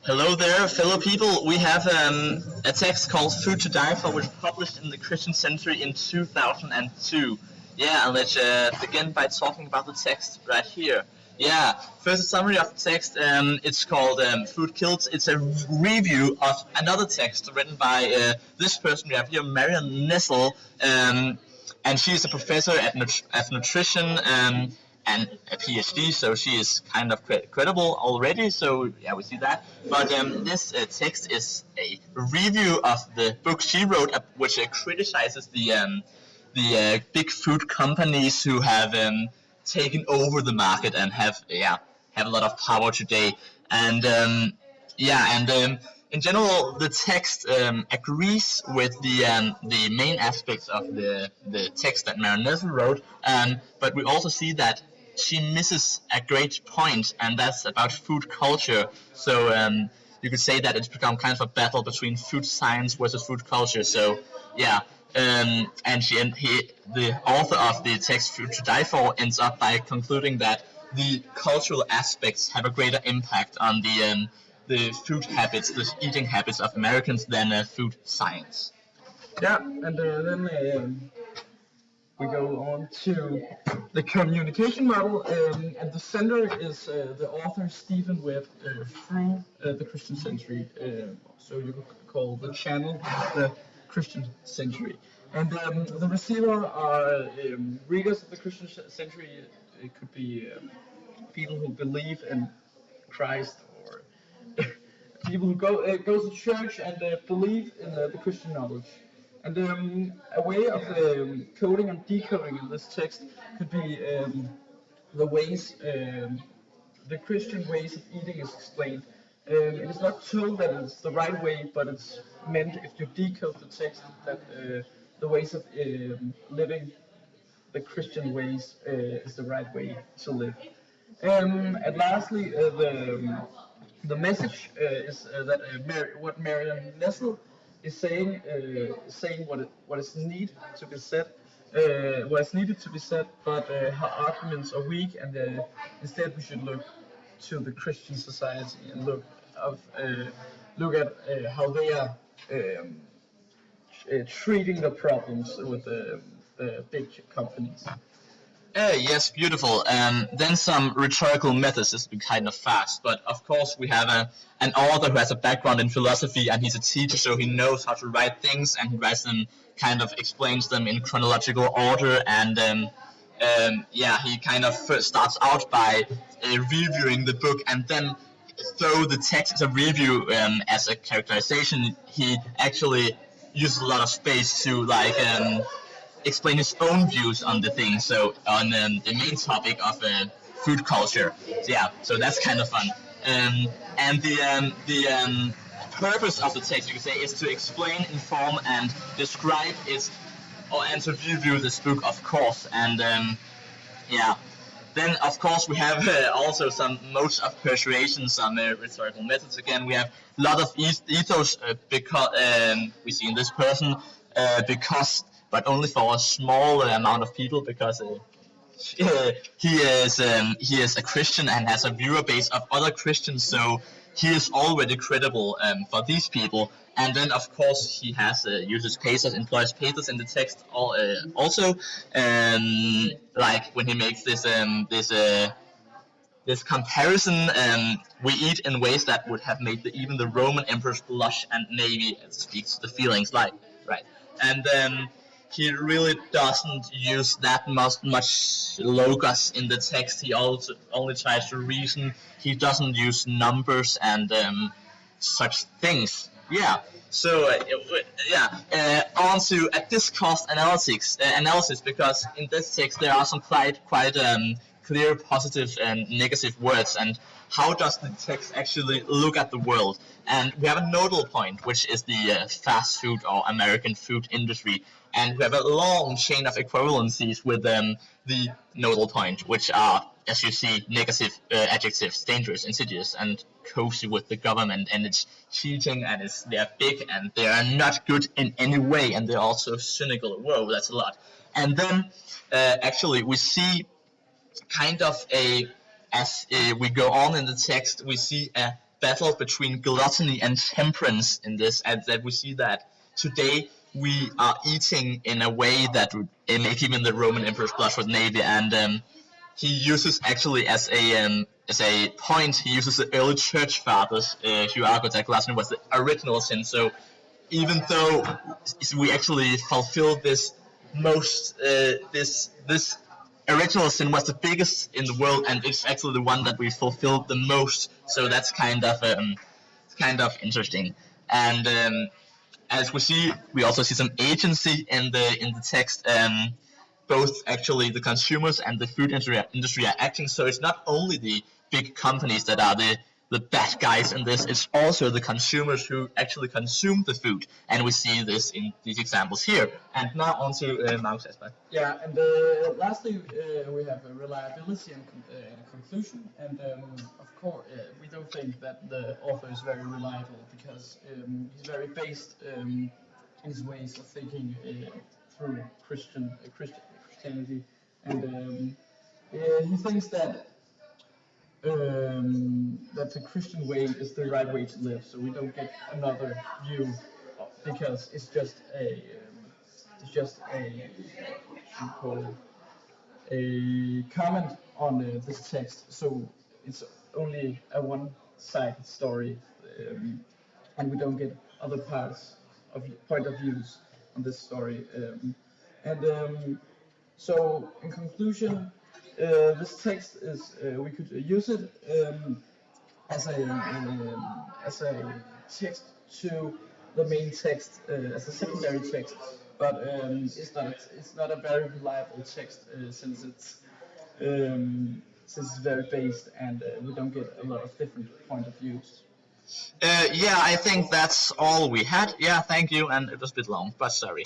Hello there, fellow people. We have a text called Food to Die For, which was published in the Christian Century in 2002. Yeah, and let's begin by talking about the text right here. Yeah, first a summary of the text. It's called Food Kills. It's a review of another text written by this person we have here, Marion Nessel, and she is a professor at nutrition. And a PhD, so she is kind of credible already. So yeah, we see that. But this text is a review of the book she wrote, which criticizes the big food companies who have taken over the market and have a lot of power today. And in general, the text agrees with the main aspects of the text that Marinette wrote, but we also see that she misses a great point, and that's about food culture. So you could say that it's become kind of a battle between food science versus food culture. So yeah, the author of the text "Food to Die For" ends up by concluding that the cultural aspects have a greater impact on the food habits, the eating habits of Americans than food science. Yeah, and then we go on to the communication model, and the center is the author Stephen Webb through the Christian Century. So you could call the channel the Christian Century. And the receiver are readers of the Christian Century. It could be people who believe in Christ, or people who go to church and believe in the Christian knowledge. And a way of coding and decoding in this text could be the ways, the Christian ways of eating is explained. It is not told that it's the right way, but it's meant, if you decode the text, that the ways of living the Christian ways is the right way to live. And lastly, the message is that what Marion Nessel is saying what is need to be said, what is needed to be said, but her arguments are weak, and instead we should look to the Christian society and look at how they are treating the problems with the big companies. Yes, beautiful. Then some rhetorical methods is kind of fast, but of course we have an author who has a background in philosophy, and he's a teacher, so he knows how to write things, and he writes them, kind of explains them in chronological order, and he kind of first starts out by reviewing the book, and then though the text is a review as a characterization, he actually uses a lot of space to explain his own views on the thing. So on the main topic of food culture. So, yeah, so that's kind of fun. And the purpose of the text, you could say, is to explain, inform, and describe it, and to review this book, of course. And yeah. Then, of course, we have also some modes of persuasion, some rhetorical methods. Again, we have a lot of ethos because we see in this person because, but only for a small amount of people, because he is a Christian and has a viewer base of other Christians, so he is already credible for these people. And then, of course, he has uses pathos, employs pathos in the text also, like when he makes this comparison. We eat in ways that would have made even the Roman emperors blush, and maybe it speaks to the feelings, like, right. And he really doesn't use that much logos in the text. He also only tries to reason. He doesn't use numbers and such things. Yeah. So on to a discourse analysis, because in this text there are some quite clear positive and negative words, and how does the text actually look at the world? And we have a nodal point, which is the fast food or American food industry, and we have a long chain of equivalencies with the nodal point, which are, as you see, negative adjectives: dangerous, insidious, and cozy with the government, and it's cheating, and they're big, and they are not good in any way, and they're also cynical. Whoa, that's a lot. And then actually we see kind of as we go on in the text, we see a battle between gluttony and temperance in this, and that we see that today we are eating in a way that would make even the Roman Emperor's blush with Navy, and he uses actually as a point, he uses the early church fathers who argue that gluttony was the original sin. So even though we actually fulfill this most this original sin was the biggest in the world, and it's actually the one that we fulfilled the most. So that's kind of interesting. And as we see, we also see some agency in the text. Both actually the consumers and the food industry are acting. So it's not only the big companies that are the bad guys in this. It's also the consumers who actually consume the food, and we see this in these examples here. And now on to Marcus Asbach. Yeah, and lastly, we have reliability and conclusion. And of course, we don't think that the author is very reliable because he's very based in his ways of thinking through Christianity, and he thinks that that the Christian way is the right way to live. So we don't get another view because it's just a a comment on this text. So it's only a one-sided story, and we don't get other parts of point of views on this story. So in conclusion, this text is we could use it as a text to the main text as a secondary text, but it's not a very reliable text since it's very based and we don't get a lot of different point of views. Yeah, I think that's all we had. Yeah, thank you, and it was a bit long, but sorry.